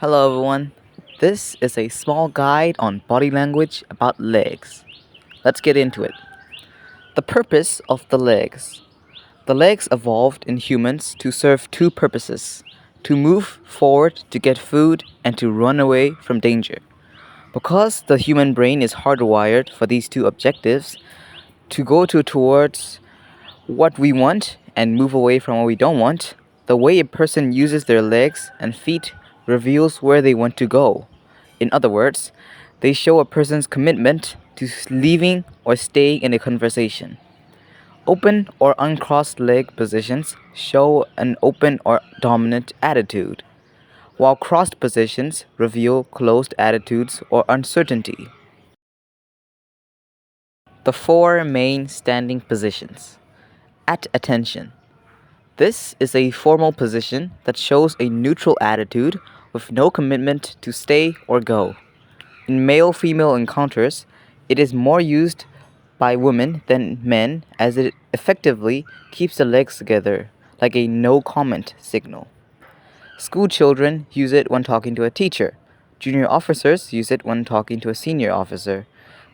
Hello everyone. This is a small guide on body language about legs. Let's get into it. The purpose of the legs. The legs evolved in humans to serve two purposes: to move forward to get food and to run away from danger. Because the human brain is hardwired for these two objectives, to go towards what we want and move away from what we don't want, the way a person uses their legs and feet reveals where they want to go. In other words, they show a person's commitment to leaving or staying in a conversation. Open or uncrossed leg positions show an open or dominant attitude, while crossed positions reveal closed attitudes or uncertainty. The four main standing positions. At attention. This is a formal position that shows a neutral attitude with no commitment to stay or go. In male female encounters, it is more used by women than men as it effectively keeps the legs together, like a no comment signal. School children use it when talking to a teacher. Junior officers use it when talking to a senior officer.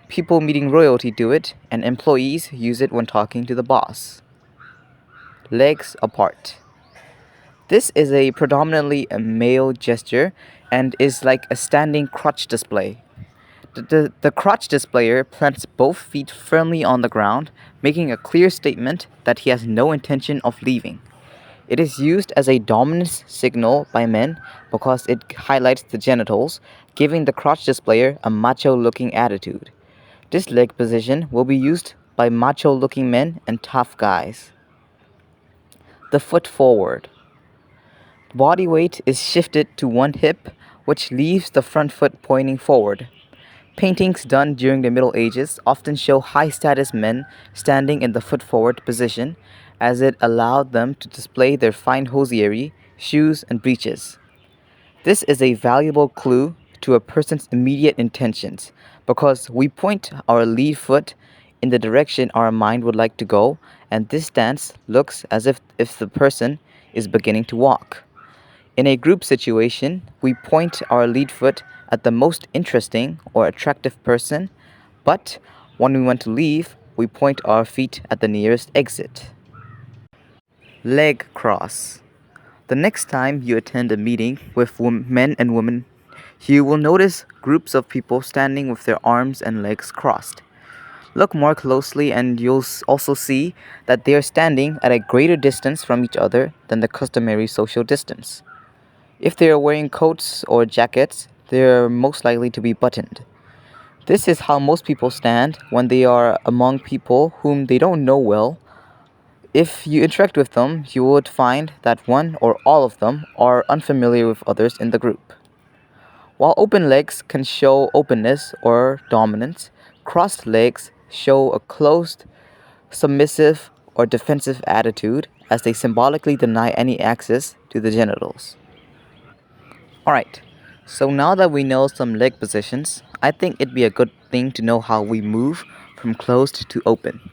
People meeting royalty do it, and employees use it when talking to the boss. Legs apart. This is a predominantly a male gesture and is like a standing crotch display. The crotch displayer plants both feet firmly on the ground, making a clear statement that he has no intention of leaving. It is used as a dominance signal by men because it highlights the genitals, giving the crotch displayer a macho looking attitude. This leg position will be used by macho looking men and tough guys. The foot forward. Body weight is shifted to one hip, which leaves the front foot pointing forward. Paintings done during the Middle Ages often show high status men standing in the foot forward position, as it allowed them to display their fine hosiery, shoes, and breeches. This is a valuable clue to a person's immediate intentions because we point our lead foot in the direction our mind would like to go, and this stance looks as if the person is beginning to walk. In a group situation, we point our lead foot at the most interesting or attractive person, but when we want to leave, we point our feet at the nearest exit. Leg cross. The next time you attend a meeting with men and women, you will notice groups of people standing with their arms and legs crossed. Look more closely and you'll also see that they are standing at a greater distance from each other than the customary social distance. If they are wearing coats or jackets, they are most likely to be buttoned. This is how most people stand when they are among people whom they don't know well. If you interact with them, you would find that one or all of them are unfamiliar with others in the group. While open legs can show openness or dominance, crossed legs show a closed, submissive, or defensive attitude as they symbolically deny any access to the genitals. Alright, so now that we know some leg positions, I think it'd be a good thing to know how we move from closed to open.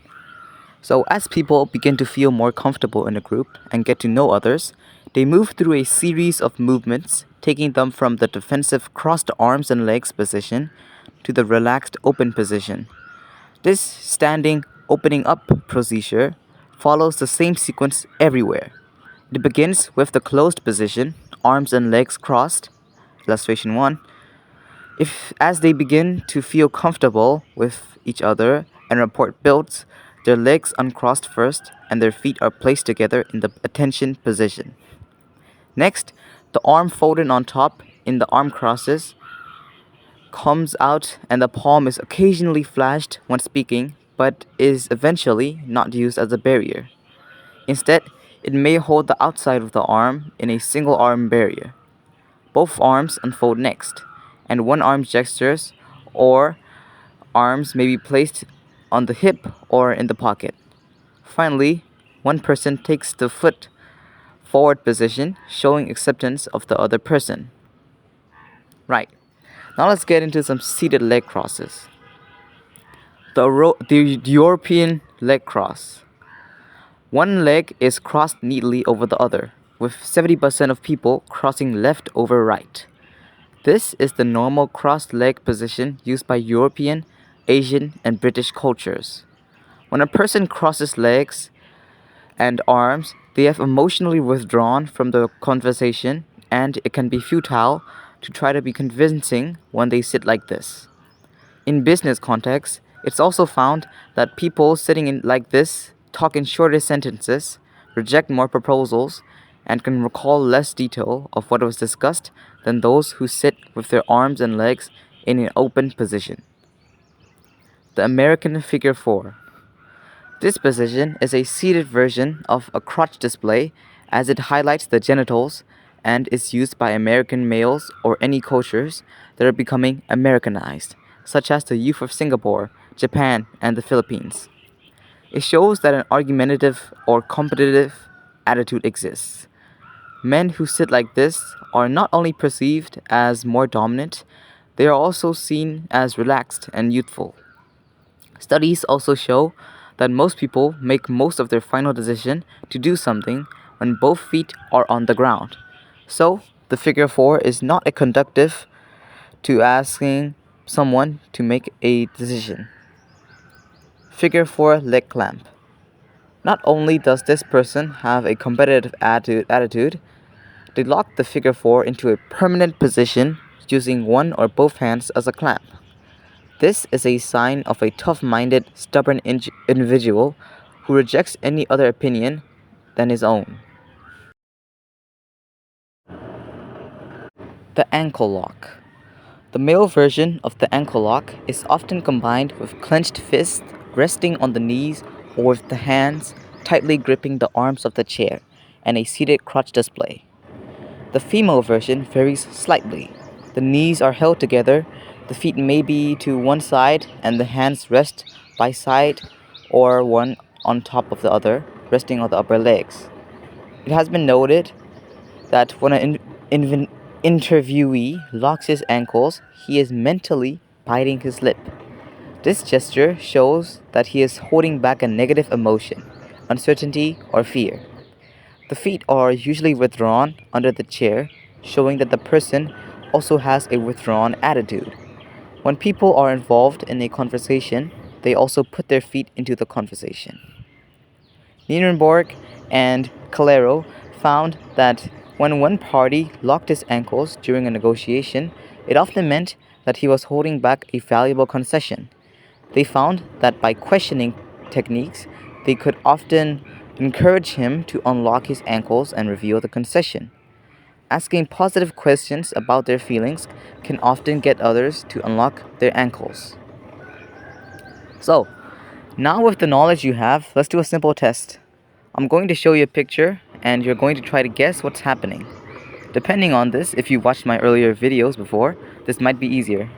So, as people begin to feel more comfortable in a group and get to know others, they move through a series of movements, taking them from the defensive crossed arms and legs position to the relaxed open position. This standing opening up procedure follows the same sequence everywhere. It begins with the closed position, arms and legs crossed, illustration 1. If as they begin to feel comfortable with each other and rapport builds, their legs uncrossed first and their feet are placed together in the attention position. Next, the arm folded on top in the arm crosses comes out and the palm is occasionally flashed when speaking but is eventually not used as a barrier. Instead, it may hold the outside of the arm in a single arm barrier. Both arms unfold next, and one arm gestures or arms may be placed on the hip or in the pocket. Finally, one person takes the foot forward position, showing acceptance of the other person. Right, now let's get into some seated leg crosses. The European leg cross. One leg is crossed neatly over the other, with 70% of people crossing left over right. This is the normal crossed leg position used by European, Asian, and British cultures. When a person crosses legs and arms, they have emotionally withdrawn from the conversation, and it can be futile to try to be convincing when they sit like this. In business contexts, it's also found that people sitting in like this talk in shorter sentences, reject more proposals, and can recall less detail of what was discussed than those who sit with their arms and legs in an open position. The American Figure 4. This position is a seated version of a crotch display as it highlights the genitals and is used by American males or any cultures that are becoming Americanized, such as the youth of Singapore, Japan, and the Philippines. It shows that an argumentative or competitive attitude exists. Men who sit like this are not only perceived as more dominant, they are also seen as relaxed and youthful. Studies also show that most people make most of their final decision to do something when both feet are on the ground. So, the figure 4 is not a conductive to asking someone to make a decision. Figure 4 leg clamp. Not only does this person have a competitive attitude, they lock the figure 4 into a permanent position using one or both hands as a clamp. This is a sign of a tough-minded, stubborn individual who rejects any other opinion than his own. The ankle lock. The male version of the ankle lock is often combined with clenched fists resting on the knees or with the hands tightly gripping the arms of the chair and a seated crotch display. The female version varies slightly. The knees are held together, the feet may be to one side, and the hands rest by side or one on top of the other, resting on the upper legs. It has been noted that when an interviewee locks his ankles, he is mentally biting his lip. This gesture shows that he is holding back a negative emotion, uncertainty, or fear. The feet are usually withdrawn under the chair, showing that the person also has a withdrawn attitude. When people are involved in a conversation, they also put their feet into the conversation. Nierenberg and Calero found that when one party locked his ankles during a negotiation, it often meant that he was holding back a valuable concession. They found that by questioning techniques, they could often encourage him to unlock his ankles and reveal the concession. Asking positive questions about their feelings can often get others to unlock their ankles. So, now with the knowledge you have, let's do a simple test. I'm going to show you a picture and you're going to try to guess what's happening. Depending on this, if you watched my earlier videos before, this might be easier.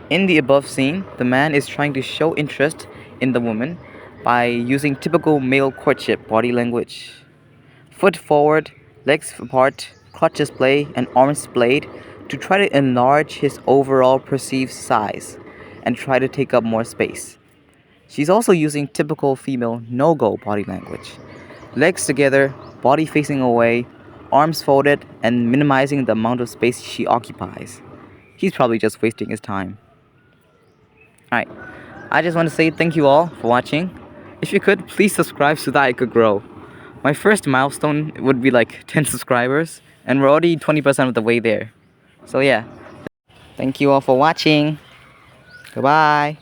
In the above scene, the man is trying to show interest in the woman by using typical male courtship body language. Foot forward, legs apart, crotch display, and arms splayed to try to enlarge his overall perceived size and try to take up more space. She's also using typical female no-go body language. Legs together, body facing away, arms folded, and minimizing the amount of space she occupies. He's probably just wasting his time. Alright, I just want to say thank you all for watching. If you could, please subscribe so that I could grow. My first milestone would be like 10 subscribers, and we're already 20% of the way there. So yeah, thank you all for watching. Goodbye.